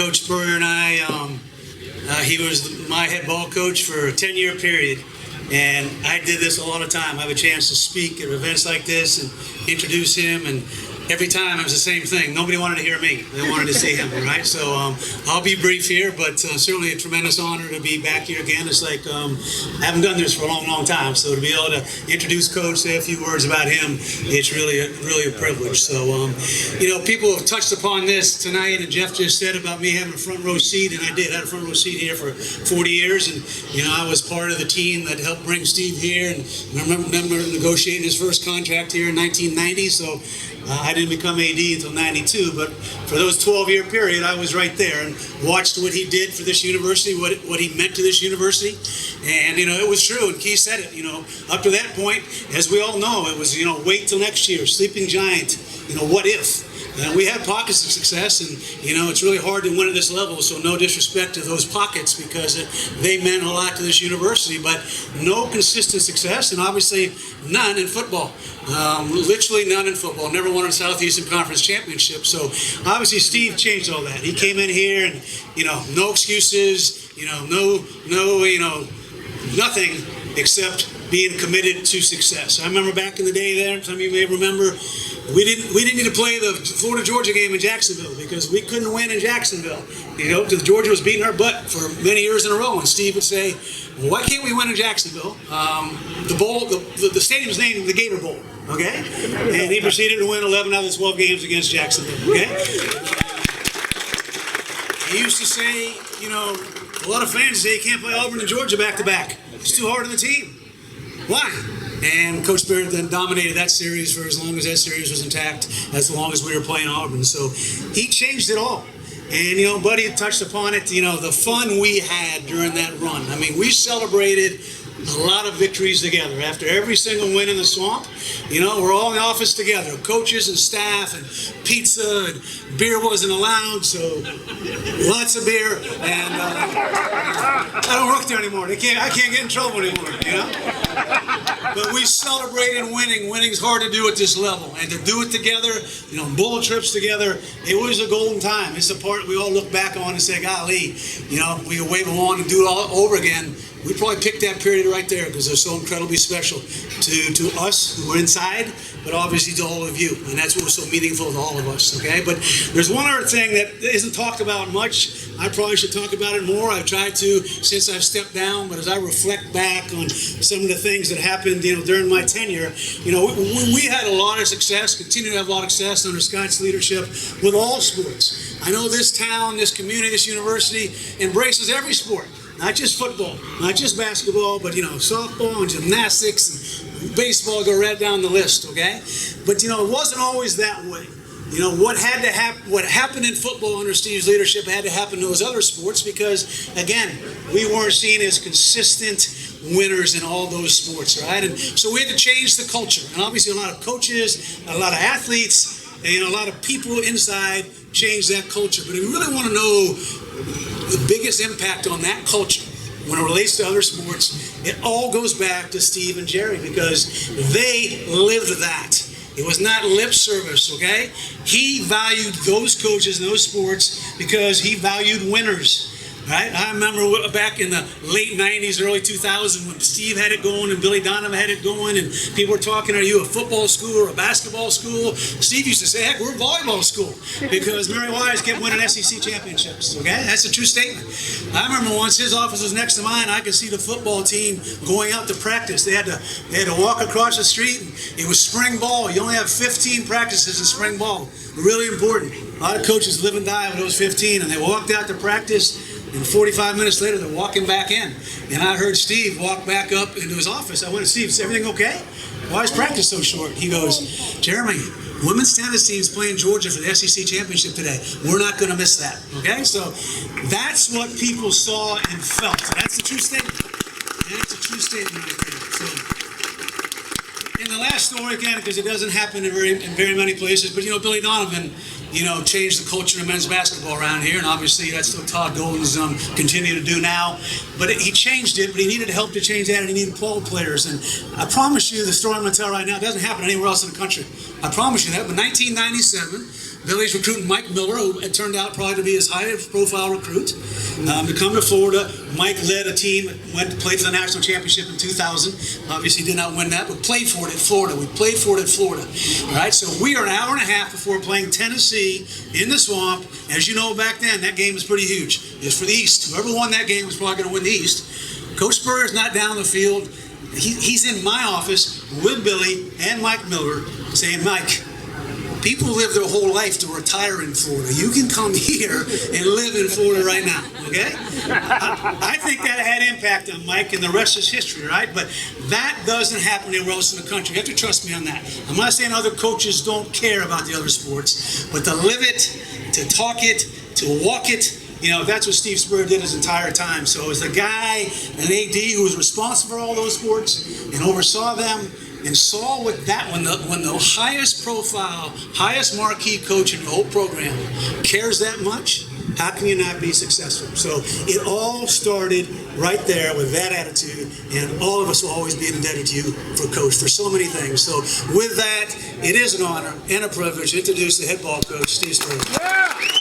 Coach Spurrier and I, he was my head ball coach for a 10-year period, and I did this a lot of time. I have a chance to speak at events like this and introduce him, and every time it was the same thing. Nobody wanted to hear me. They wanted to see him, right? So I'll be brief here, but certainly a tremendous honor to be back here again. It's like I haven't done this for a long, long time, so to be able to introduce Coach, say a few words about him, it's really a privilege. So, people have touched upon this tonight, and Jeff just said about me having a front row seat, and I did. I had a front row seat here for 40 years, and, I was part of the team that helped bring Steve here, and I remember negotiating his first contract here in 1990, so I didn't become AD until 92, but for those 12-year period, I was right there and watched what he did for this university, what he meant to this university. And, it was true, and Keith said it, up to that point, as we all know, it was, wait till next year, sleeping giant, what if? And we had pockets of success, and, it's really hard to win at this level, so no disrespect to those pockets because they meant a lot to this university, but no consistent success, and obviously none in football. Literally none in football. Never won a Southeastern Conference championship, so obviously Steve changed all that. He came in here and, no excuses, nothing except being committed to success. I remember back in the day there, some of you may remember, we didn't need to play the Florida-Georgia game in Jacksonville because we couldn't win in Jacksonville. Because Georgia was beating our butt for many years in a row, and Steve would say, well, why can't we win in Jacksonville? The stadium's named the Gator Bowl, okay? And he proceeded to win 11 out of the 12 games against Jacksonville, okay? He used to say, a lot of fans say you can't play Auburn and Georgia back-to-back. It's too hard on the team. Why? And Coach Spurrier then dominated that series for as long as that series was intact, as long as we were playing Auburn. So he changed it all. And, Buddy touched upon it, the fun we had during that run. I mean, we celebrated a lot of victories together. After every single win in the swamp, we're all in the office together, coaches and staff, and pizza, and beer wasn't allowed, so lots of beer. And I don't work there anymore. I can't get in trouble anymore, But we celebrated winning. Winning's hard to do at this level, and to do it together, bowl trips together, it was a golden time. It's the part we all look back on and say, golly, we can wave them on and do it all over again. We probably picked that period right there because they're so incredibly special to us who were inside, but obviously to all of you. And that's what was so meaningful to all of us, okay? But there's one other thing that isn't talked about much. I probably should talk about it more. I've tried to since I've stepped down, but as I reflect back on some of the things that happened, during my tenure, we had a lot of success, continue to have a lot of success under Scott's leadership with all sports. I know this town, this community, this university embraces every sport. Not just football, not just basketball, but, softball and gymnastics and baseball, go right down the list, okay? But, it wasn't always that way. What happened in football under Steve's leadership had to happen to those other sports because, again, we weren't seen as consistent winners in all those sports, right? And so we had to change the culture. And obviously a lot of coaches, a lot of athletes, and a lot of people inside changed that culture. But if you really want to know the biggest impact on that culture when it relates to other sports, it all goes back to Steve and Jerry because they lived that. It was not lip service, okay? He valued those coaches and those sports because he valued winners. Right? I remember back in the late 90s, early 2000s when Steve had it going and Billy Donovan had it going and people were talking, are you a football school or a basketball school? Steve used to say, heck, we're a volleyball school because Mary Wise kept winning SEC championships, okay? That's a true statement. I remember once his office was next to mine, I could see the football team going out to practice. They had to walk across the street and it was spring ball. You only have 15 practices in spring ball. Really important. A lot of coaches live and die with those 15 and they walked out to practice. And 45 minutes later, they're walking back in. And I heard Steve walk back up into his office. I went to Steve, is everything okay? Why is practice so short? He goes, Jeremy, women's tennis team's playing Georgia for the SEC championship today. We're not going to miss that, okay? So that's what people saw and felt. That's a true statement. That's a true statement right there. So, in the last story, again, because it doesn't happen in very many places, but, Billy Donovan, changed the culture of men's basketball around here, and obviously that's what Todd Golden's continue to do now. But he changed it, but he needed help to change that, and he needed ball players. And I promise you, the story I'm going to tell right now doesn't happen anywhere else in the country. I promise you that. But 1997, Billy's recruiting Mike Miller, who it turned out probably to be his highest profile recruit, to come to Florida. Mike led a team that went to play for the national championship in 2000. Obviously did not win that, but played for it at Florida. We played for it at Florida. All right, so we are an hour and a half before playing Tennessee in the Swamp. As you know, back then, that game was pretty huge. It was for the East. Whoever won that game was probably going to win the East. Coach Spurrier's not down the field. He's in my office with Billy and Mike Miller saying, Mike, people live their whole life to retire in Florida. You can come here and live in Florida right now, okay? I think that had impact on Mike, and the rest is history, right? But that doesn't happen anywhere else in the country. You have to trust me on that. I'm not saying other coaches don't care about the other sports, but to live it, to talk it, to walk it, you know, that's what Steve Spurrier did his entire time. So as the guy, an AD who was responsible for all those sports and oversaw them, and saw what that when the highest profile, highest marquee coach in the whole program cares that much, how can you not be successful? So it all started right there with that attitude, and all of us will always be indebted to you for coach for so many things. So with that, it is an honor and a privilege to introduce the head ball coach, Steve Spurrier. Yeah.